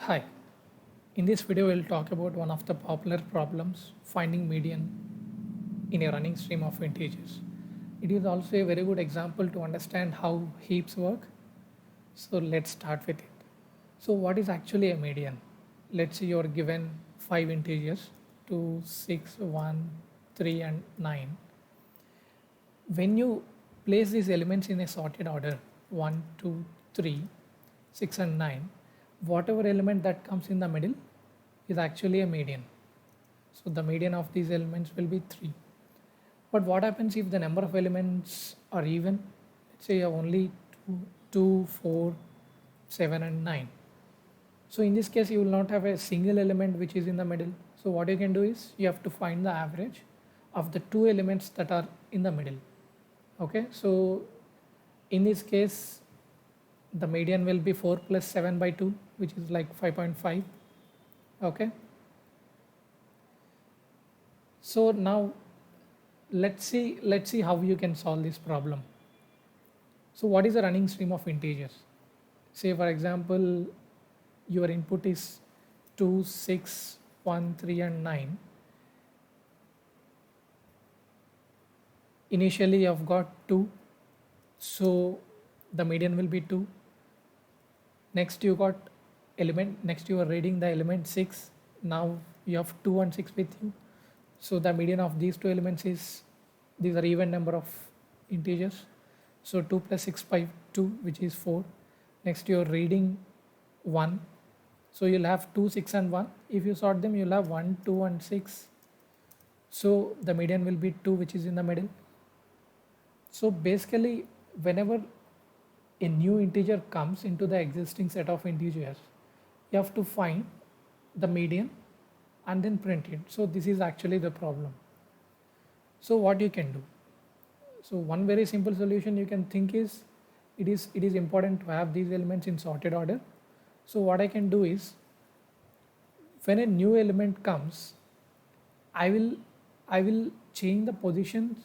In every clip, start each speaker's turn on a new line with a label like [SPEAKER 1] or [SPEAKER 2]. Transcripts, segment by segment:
[SPEAKER 1] Hi, in this video we'll talk about one of the popular problems, finding median in a running stream of integers. It is also a very good example to understand how heaps work. So let's start with it. So what is actually a median? Let's say you're given 5 integers 2, 6, 1, 3 and 9. When you place these elements in a sorted order 1, 2, 3, 6 and 9, whatever element that comes in the middle is actually a median. So the median of these elements will be 3. But what happens if the number of elements are even? Let's say you have only 2, 4, 7 and 9. So in this case you will not have a single element which is in the middle. So what you can do is you have to find the average of the two elements that are in the middle. Okay, so in this case the median will be 4 plus 7 by 2, which is like 5.5. Okay, so now let's see how you can solve this problem. So what is a running stream of integers? Say for example your input is 2, 6, 1, 3 and 9. Initially you have got 2, so the median will be 2. Next you got next you are reading the element 6. Now you have 2 and 6 with you, so the median of these two elements is, these are even number of integers, so 2 plus 6 by 2, which is 4. Next you are reading 1, so you'll have 2, 6 and 1. If you sort them you'll have 1, 2 and 6, so the median will be 2, which is in the middle. So basically whenever a new integer comes into the existing set of integers, you have to find the median and then print it. So this is actually the problem. So what you can do? So one very simple solution you can think is, it is important to have these elements in sorted order. So what I can do is, when a new element comes, I will change the positions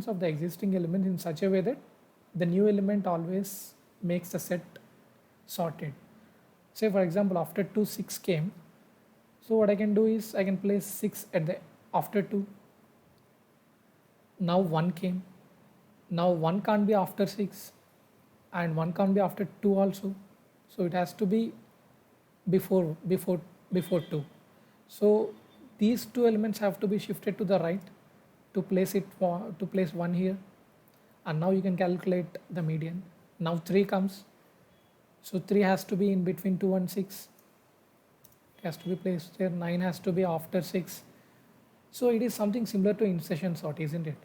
[SPEAKER 1] of the existing elements in such a way that the new element always makes the set sorted. Say for example after 2, 6 came, so what I can do is I can place 6 at the after 2. Now 1 came, now 1 can't be after 6 and 1 can't be after 2 also, so it has to be before 2. So these two elements have to be shifted to the right to place 1 here, and now you can calculate the median. Now 3 comes, so 3 has to be in between 2 and 6, it has to be placed there. 9 has to be after 6, so it is something similar to insertion sort, isn't it?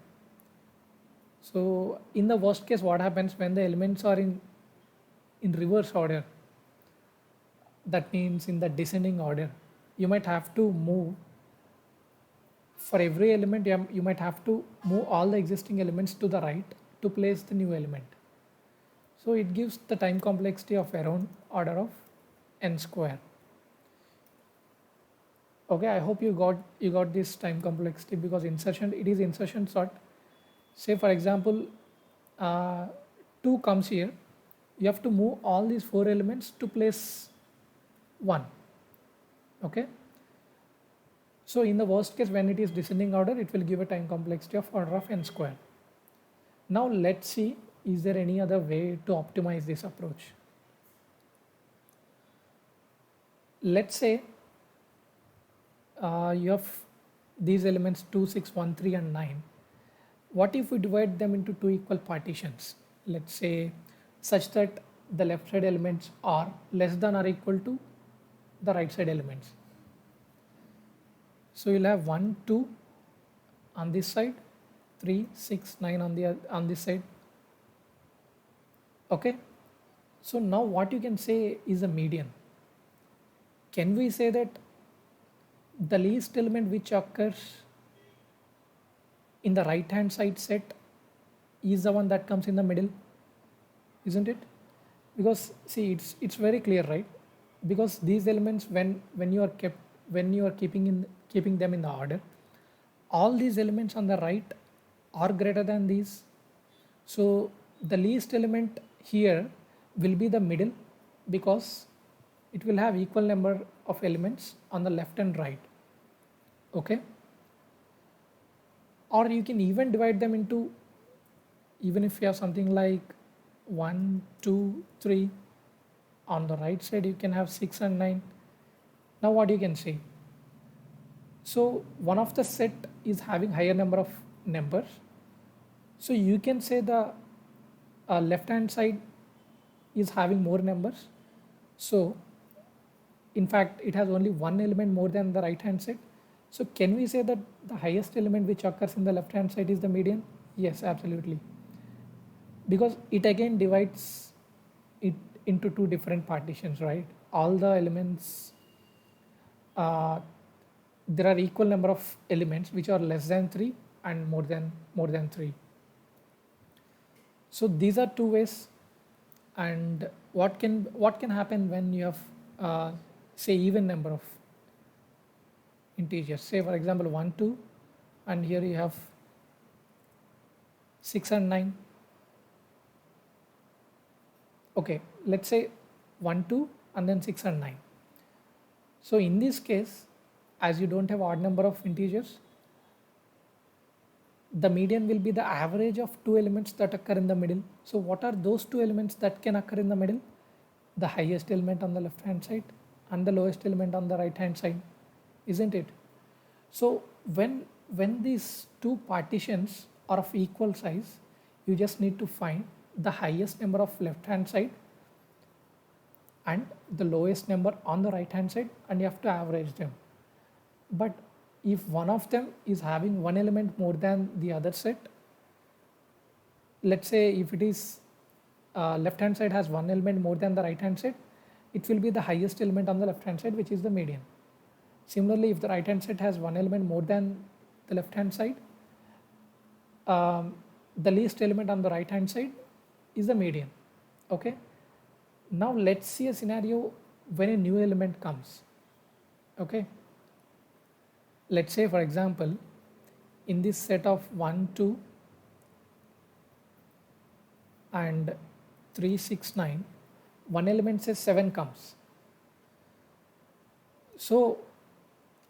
[SPEAKER 1] So in the worst case, what happens when the elements are in reverse order, that means in the descending order, you might have to move, for every element you might have to move all the existing elements to the right to place the new element. So it gives the time complexity of around order of n square. Okay, I hope you got this time complexity, because it is insertion sort. Say for example 2 comes here, you have to move all these 4 elements to place 1. Okay, so in the worst case, when it is descending order, it will give a time complexity of order of n square. Now let's see, is there any other way to optimize this approach? Let's say you have these elements 2, 6, 1, 3 and 9. What if we divide them into two equal partitions? Let's say such that the left side elements are less than or equal to the right side elements. So you'll have 1, 2 on this side, 3, 6, 9 on this side. Okay, so now what you can say is a median. Can we say that the least element which occurs in the right hand side set is the one that comes in the middle, isn't it? Because see, it's very clear, right? Because these elements, when you are keeping them in the order, all these elements on the right are greater than these, so the least element here will be the middle, because it will have equal number of elements on the left and right. Okay, or you can even divide them into, even if you have something like 1 2 3, on the right side you can have 6 and 9. Now what you can say, so one of the set is having higher number of numbers, so you can say the left hand side is having more numbers. So in fact it has only one element more than the right hand side. So can we say that the highest element which occurs in the left hand side is the median? Yes, absolutely, because it again divides it into two different partitions, right? All the elements, uh, there are equal number of elements which are less than 3 and more than 3. So these are two ways. And what can happen when you have say even number of integers, say for example 1 2, and here you have 6 and 9. Okay, let's say 1 2 and then 6 and 9. So in this case, as you don't have odd number of integers, the median will be the average of two elements that occur in the middle. So what are those two elements that can occur in the middle? The highest element on the left hand side and the lowest element on the right hand side, isn't it? So when these two partitions are of equal size, you just need to find the highest number of left hand side and the lowest number on the right hand side, and you have to average them. But if one of them is having one element more than the other set, let's say if it is left hand side has one element more than the right hand side, it will be the highest element on the left hand side, which is the median. Similarly, if the right hand side has one element more than the left hand side, the least element on the right hand side is the median. Okay, now let's see a scenario when a new element comes. Okay, let's say for example in this set of 1 2 and 3 6 9, one element says 7 comes. So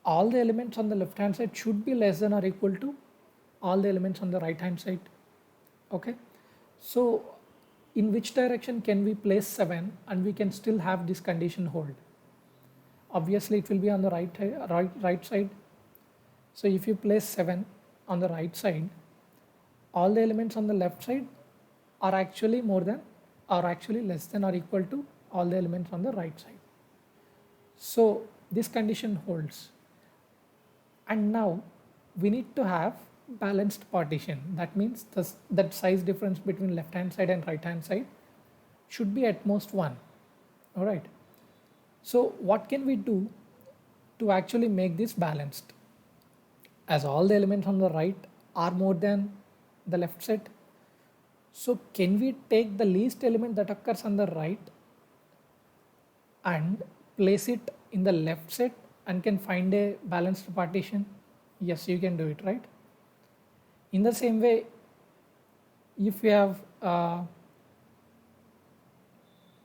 [SPEAKER 1] all the elements on the left hand side should be less than or equal to all the elements on the right hand side. Okay, so in which direction can we place 7 and we can still have this condition hold? Obviously it will be on the right side. So if you place 7 on the right side, all the elements on the left side are actually less than or equal to all the elements on the right side. So this condition holds. And now we need to have balanced partition. That means that size difference between left hand side and right hand side should be at most 1. All right. So what can we do to actually make this balanced? As all the elements on the right are more than the left set, so can we take the least element that occurs on the right and place it in the left set and can find a balanced partition? Yes, you can do it, right? In the same way, if we have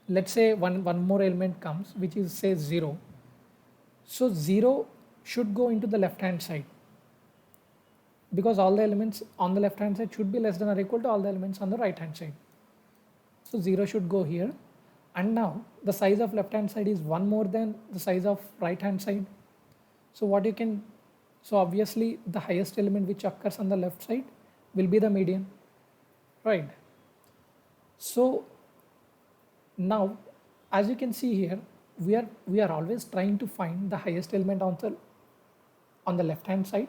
[SPEAKER 1] let's say one more element comes which is say 0, so 0 should go into the left hand side, because all the elements on the left hand side should be less than or equal to all the elements on the right hand side. So 0 should go here, and now the size of left hand side is 1 more than the size of right hand side. So so obviously the highest element which occurs on the left side will be the median, right? So now as you can see here, we are always trying to find the highest element on the left hand side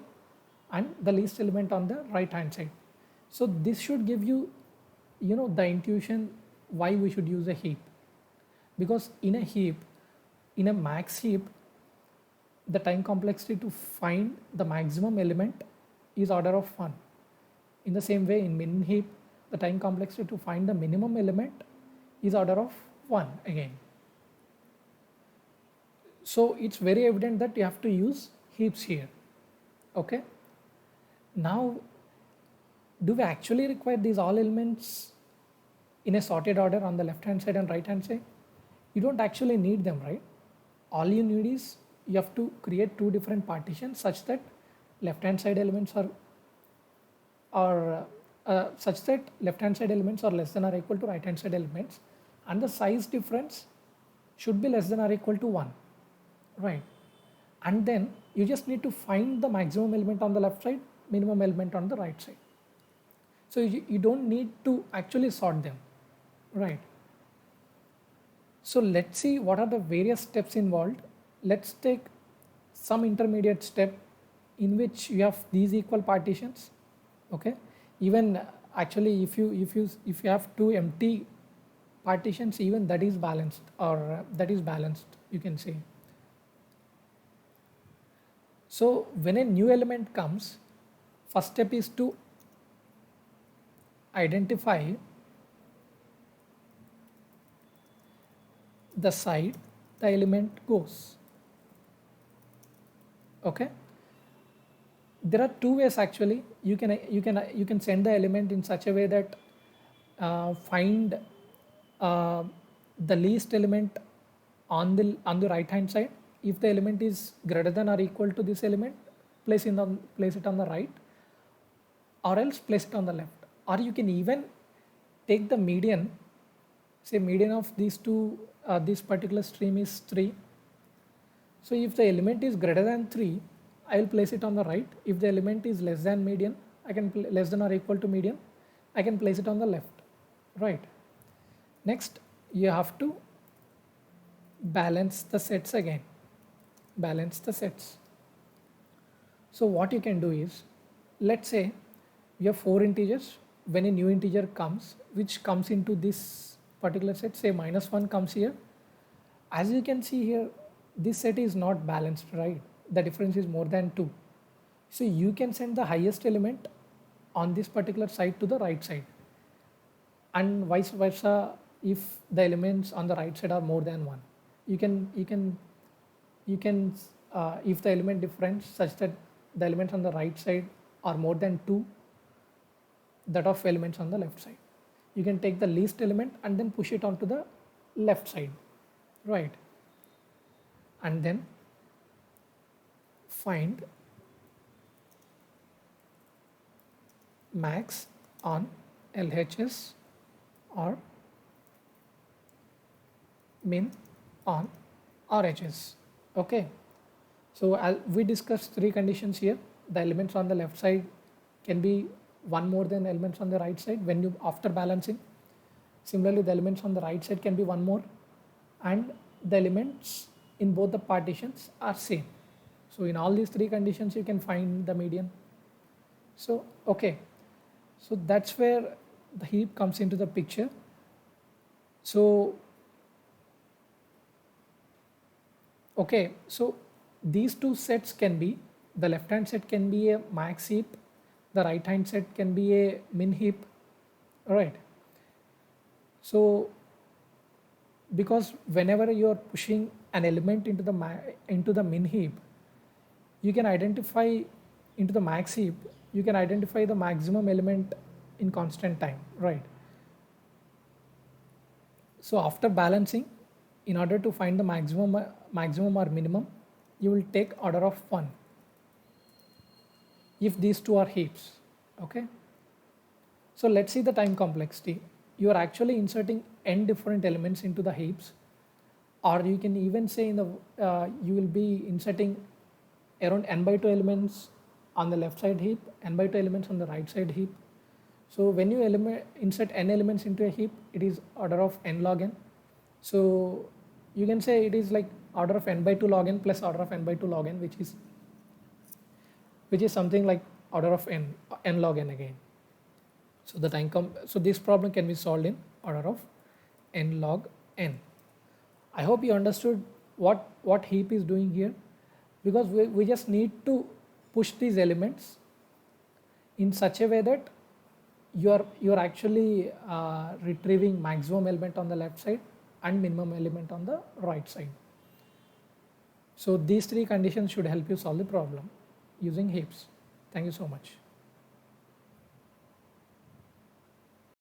[SPEAKER 1] and the least element on the right hand side. So this should give you the intuition why we should use a heap, because in a max heap, the time complexity to find the maximum element is order of 1. In the same way, in min heap, the time complexity to find the minimum element is order of 1 again. So it's very evident that you have to use heaps here. Okay, now do we actually require these all elements in a sorted order on the left hand side and right hand side? You don't actually need them, right? all you need is you have to create two different partitions such that left hand side elements are such that left hand side elements are less than or equal to right hand side elements, and the size difference should be less than or equal to 1, right? And then you just need to find the maximum element on the left side, minimum element on the right side. So you don't need to actually sort them, right? So let's see what are the various steps involved. Let's take some intermediate step in which you have these equal partitions. Okay, even actually if you have two empty partitions, even that is balanced, or that is balanced, you can say. So when a new element comes, first step is to identify the side the element goes. Okay, there are two ways actually. You can send the element in such a way that find the least element on the right hand side. If the element is greater than or equal to this element, place it on the right, or else place it on the left. Or you can even take the median. Say median of these two, this particular stream is 3. So if the element is greater than 3, I will place it on the right. If the element is less than median, less than or equal to median, I can place it on the left, right? Next, you have to balance the sets again. Balance the sets. So what you can do is, let's say you have 4 integers. When a new integer comes, which comes into this particular set, say -1 comes here. As you can see here, this set is not balanced, right? The difference is more than 2. So you can send the highest element on this particular side to the right side, and vice versa. If the elements on the right side are more than 1, you can if the element difference such that the elements on the right side are more than 2 that of elements on the left side, you can take the least element and then push it onto the left side, right? And then find max on LHS or min on RHS. Okay, so we discussed 3 conditions here. The elements on the left side can be 1 more than elements on the right side when you after balancing. Similarly, the elements on the right side can be 1 more, and the elements in both the partitions are same. So in all these 3 conditions, you can find the median. So okay, so that's where the heap comes into the picture. So okay, so these 2 sets can be, the left hand set can be a max heap, the right hand set can be a min heap. All right, so because whenever you are pushing an element into the min heap, you can identify into the max heap, you can identify the maximum element in constant time, right? So after balancing, in order to find the maximum or minimum, you will take order of 1 if these 2 are heaps. Okay, so let's see the time complexity. You are actually inserting n different elements into the heaps, or you can even say in the you will be inserting around n/2 elements on the left side heap, n/2 elements on the right side heap. So when you insert n elements into a heap, it is order of n log n. So you can say it is like order of n/2 log n plus order of n/2 log n, which is something like order of n log n again. So so this problem can be solved in order of n log n. I hope you understood what heap is doing here, because we just need to push these elements in such a way that you're actually retrieving maximum element on the left side and minimum element on the right side. So these 3 conditions should help you solve the problem using heaps. Thank you so much.